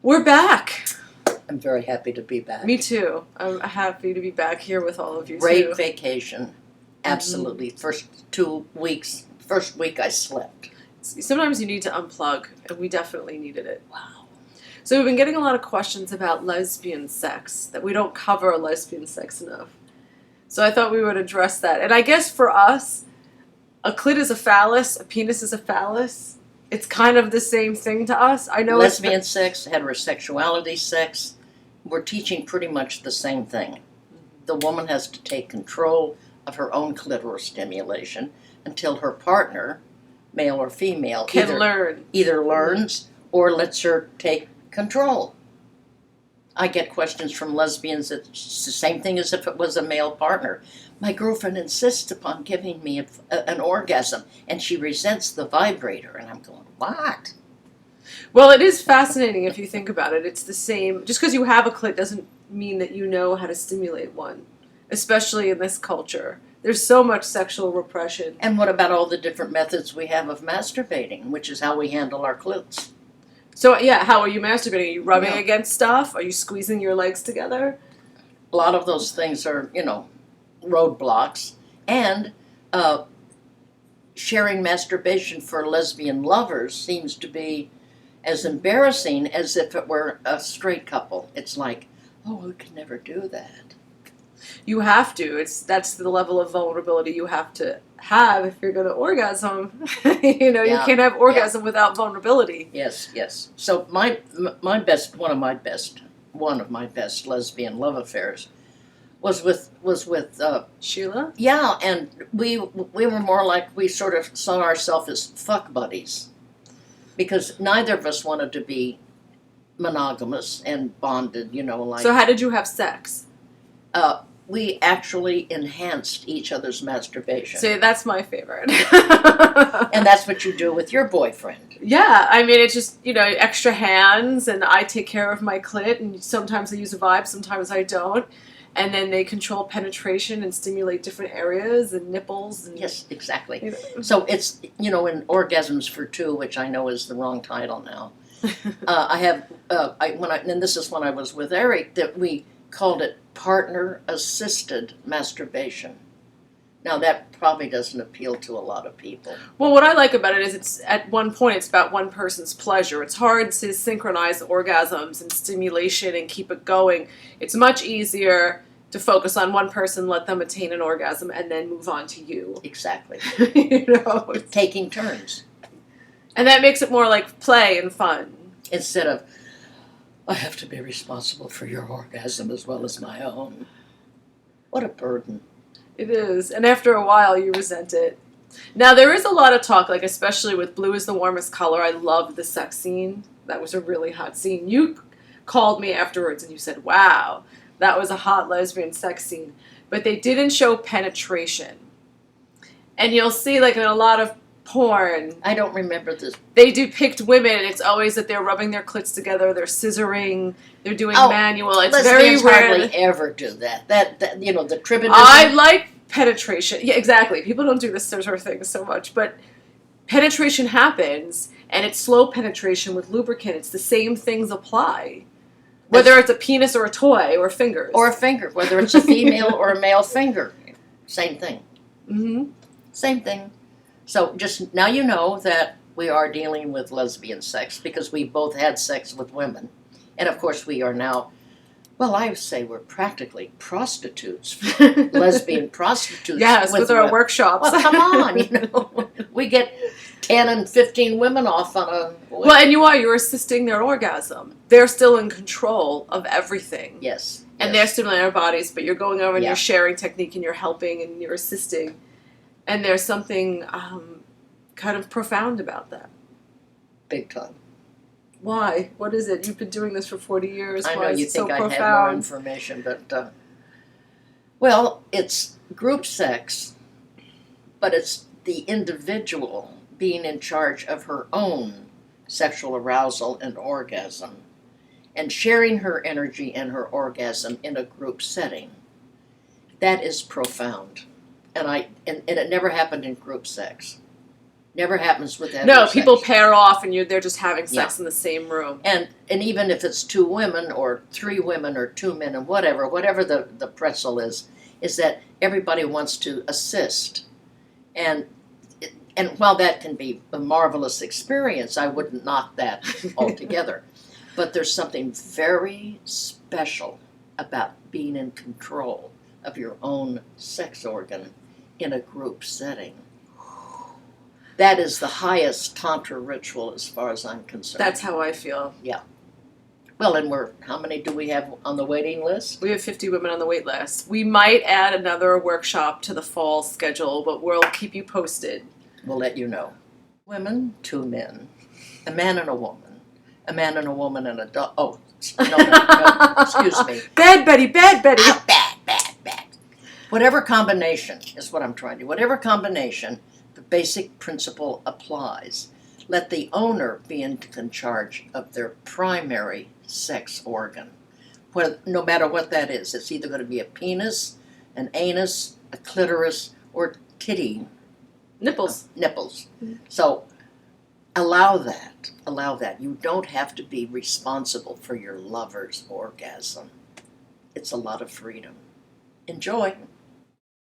We're back. I'm very happy to be back. Me too. I'm happy to be back here with all of you Great too. vacation. Absolutely. First week I slept. Sometimes you need to unplug, and we definitely needed it. Wow. So we've been getting a lot of questions about lesbian sex, that we don't cover lesbian sex enough. So I thought we would address that. And I guess for us, a clit is a phallus, a penis is a phallus. It's kind of the same thing to us. I know Lesbian sex, heterosexuality sex, we're teaching pretty much the same thing. The woman has to take control of her own clitoral stimulation until her partner, male or female, either learns or lets her take control. I get questions from lesbians that it's the same thing as if it was a male partner. My girlfriend insists upon giving me an orgasm, and she resents the vibrator. And I'm going, what? Well, it is fascinating if you think about it. It's the same. Just because you have a clit doesn't mean that you know how to stimulate one, especially in this culture. There's so much sexual repression. And what about all the different methods we have of masturbating, which is how we handle our clits? So, yeah, how are you masturbating? Are you rubbing against stuff? Are you squeezing your legs together? A lot of those things are, roadblocks. And sharing masturbation for lesbian lovers seems to be as embarrassing as if it were a straight couple. It's like, oh, we could never do that. You have to. That's the level of vulnerability you have to have if you're going to orgasm. You can't have orgasm without vulnerability. Yes. So one of my best lesbian love affairs was with Sheila? Yeah, and we were more like, we sort of saw ourselves as fuck buddies, because neither of us wanted to be monogamous and bonded, like. So how did you have sex? We actually enhanced each other's masturbation. See, that's my favorite. And that's what you do with your boyfriend. Yeah, I mean, it's just, extra hands, and I take care of my clit, and sometimes I use a vibe, sometimes I don't. And then they control penetration and stimulate different areas and nipples. And, yes, exactly. So it's, in Orgasms for Two, which I know is the wrong title now. And this is when I was with Eric, that we called it partner-assisted masturbation. Now, that probably doesn't appeal to a lot of people. Well, what I like about it is it's at one point it's about one person's pleasure. It's hard to synchronize orgasms and stimulation and keep it going. It's much easier to focus on one person, let them attain an orgasm, and then move on to you. Exactly. Taking turns. And that makes it more like play and fun. Instead of, I have to be responsible for your orgasm as well as my own. What a burden. It is. And after a while, you resent it. Now, there is a lot of talk, like especially with Blue is the Warmest Color. I loved the sex scene. That was a really hot scene. You called me afterwards and you said, wow, that was a hot lesbian sex scene. But they didn't show penetration. And you'll see, like in a lot of porn, I don't remember this. They depict women, and it's always that they're rubbing their clits together, they're scissoring, they're doing manual. It's very rare. Hardly ever do that. That the tribadism. I like penetration. Yeah, exactly. People don't do this sort of thing so much, but penetration happens, and it's slow penetration with lubricant. It's the same things apply. Whether it's a penis or a toy or fingers. Or a finger, whether it's a female or a male finger. Same thing. Mm-hmm. Same thing. So just now you know that we are dealing with lesbian sex, because we both had sex with women. And of course we are now, well, I would say we're practically prostitutes, lesbian prostitutes. Yes, with our workshops. Well, come on, we get 10 and 15 women off on a... Well, and you're assisting their orgasm. They're still in control of everything. Yes. And they're stimulating our bodies, but you're going over and you're sharing technique and you're helping and you're assisting. And there's something kind of profound about that. Big time. Why? What is it? You've been doing this for 40 years. I know Why is you it think so I'd profound? have more information, but... well, it's group sex, but it's the individual being in charge of her own sexual arousal and orgasm, and sharing her energy and her orgasm in a group setting. That is profound. And it never happened in group sex. Never happens with heterosexual. No, people pair off and they're just having sex in the same room. And even if it's 2 women or 3 women or 2 men and whatever the pretzel is that everybody wants to assist. And while that can be a marvelous experience, I wouldn't knock that altogether. But there's something very special about being in control of your own sex organ in a group setting. That is the highest Tantra ritual as far as I'm concerned. That's how I feel. Well, and how many do we have on the waiting list? We have 50 women on the wait list. We might add another workshop to the fall schedule, but we'll keep you posted. We'll let you know. Women, 2 men, a man and a woman, a man and a woman and a dog. Oh, no, excuse me. Bad Betty, bad Betty. Ah, bad. Whatever combination is what I'm trying to do. Whatever combination, the basic principle applies. Let the owner be in charge of their primary sex organ. No matter what that is. It's either going to be a penis, an anus, a clitoris, or titty. Nipples. Nipples. So allow that. You don't have to be responsible for your lover's orgasm. It's a lot of freedom. Enjoy.